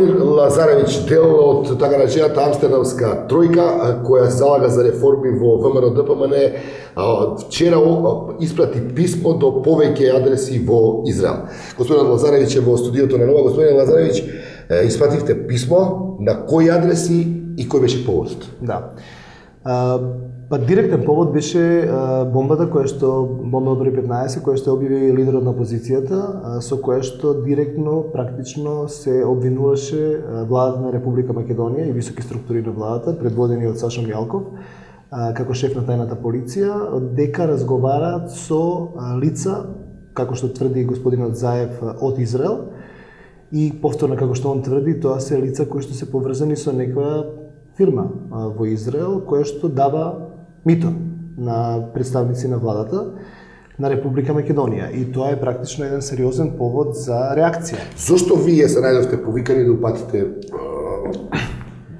Владимир Лазаревич, дел од така наречената Амстердамска тројка, која се залага за реформи во ВМРО ДПМН, вчера испрати писмо до повеќе адреси во Израел. Господин Лазаревич е во студиото на Нова. Господин Лазаревич, испративте писмо, на кои адреси и кој беше поводот? Да. Па директен повод беше бомбата бомба број 15, која што објави лидерот на опозицијата, со која што директно, практично се обвинуваше владата на Република Македонија и високи структури на владата, предводени од Сашо Мјалков, како шеф на тајната полиција, дека разговараат со лица, како што тврди господинот Заев, од Израел, и повторно како што он тврди, тоа се лица кои што се поврзани со некоја фирма во Израел, која што дава мито на представници на владата на Република Македонија. И тоа е практично еден сериозен повод за реакција. Зошто вие се најдовте повикани да упатите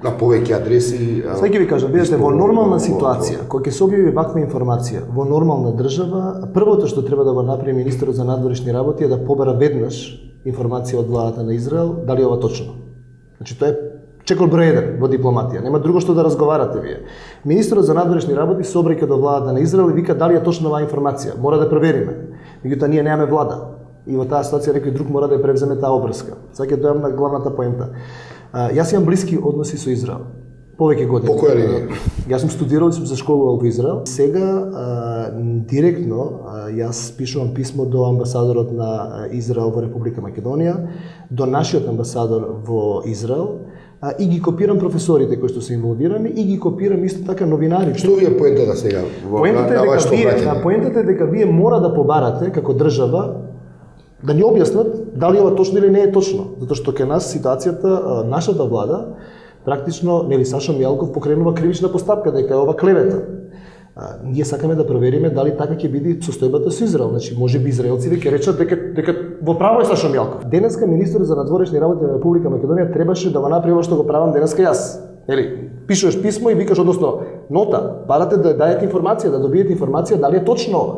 на повеќе адреси? Сега ќе ви кажам, видите, во нормална ситуација, кога ќе се објави ваква информација, во нормална држава, првото што треба да го направи министерот за надворешни работи е да побара веднаш информација од владата на Израел, дали ова точно. Значи, тоа е чекор број 1 во дипломатија, нема друго што да разговарате вие. Министерот за надворешни работи се обраќа до владата на Израел и вика дали е точно оваа информација, мора да провериме. Меѓутоа ние немаме влада и во таа ситуација некој друг мора да ја превземе таа обврска. Сега ќе дојдам на главната поента. Јас имам блиски односи со Израел. Повеќе години. По која линија? Јас сум студирал и сум се школувал во Израел. Сега директно јас пишувам писмо до амбасадорот на Израел во Република Македонија, до нашиот амбасадор во Израел, и ги копирам професорите кои што се инволвирани и ги копирам исто така новинарите. Што ви е поентата сега? Поентата е дека вие мора да побарате како држава да ни објаснат дали ова точно или не е точно, затоа што кај нас ситуацијата, нашата влада практично, нели Сашо Мјалков покренува кривична постапка дека е ова клевета. Ние сакаме да провериме дали така ќе биде состојбата со Израел. Значи, можеби израелците ќе речат дека во право е Сашо Мјалков. Денеска министерот за надворешни работи на Република Македонија требаше да го направи ова што го правам денеска јас. Нели, пишуваш писмо и викаш, односно нота, барате да дајете информација, да добиете информација дали е точно ова.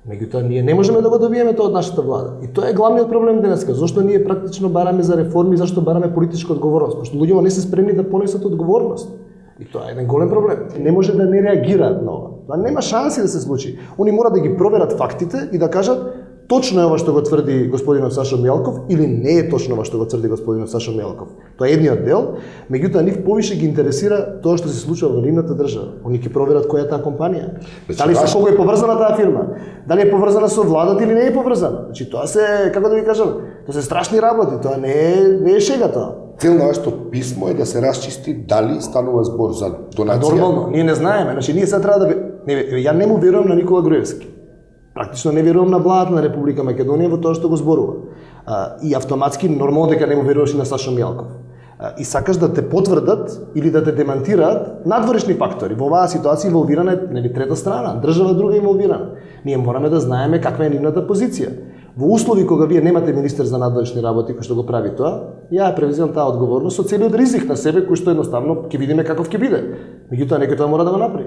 Меѓутоа, ние не можеме да го добиеме тоа од нашата влада. И тоа е главниот проблем денеска. Зошто ние практично бараме за реформи, зашто бараме политичка одговорност? Пошто луѓето не се спремни да понесат одговорност. И тоа е еден голем проблем. Не може да не реагираат на ова. Тоа нема шанси да се случи. Они мора да ги проверат фактите и да кажат точно е ова што го тврди господинот Сашо Мјалков или не е точно ова што го тврди господинот Сашо Мјалков. Тоа е едниот дел, меѓутоа нив повише ги интересира тоа што се случува во нивната држава. Они ќе проверат која е таа компанија. Дали со кого е поврзана таа фирма? Дали е поврзана со владата или не е поврзана? Значи тоа се, како да ви кажам, тоа се страшни работи, тоа не е шега тоа. Цел на вашето писмо е да се расчисти дали станува збор за донација. Нормално, ние не знаеме. Значи ние сега треба да ја не му верувам на Никола Груевски. Практично не верувам на владата на Република Македонија во тоа што го зборува. И автоматски нормално дека не му веруваш и на Сашо Мјалков. И сакаш да те потврдат или да те демантираат надворешни фактори. Во оваа ситуација инволвирана е нели трета страна, држава друга инволвирана. Ние мораме да знаеме каква е нивната позиција. Во услови кога вие немате министер за надворешни работи кој што го прави тоа, ја превземам таа одговорност со целиот ризик на себе кој што едноставно ќе видиме каков ќе биде. Меѓутоа некој тоа мора да го направи.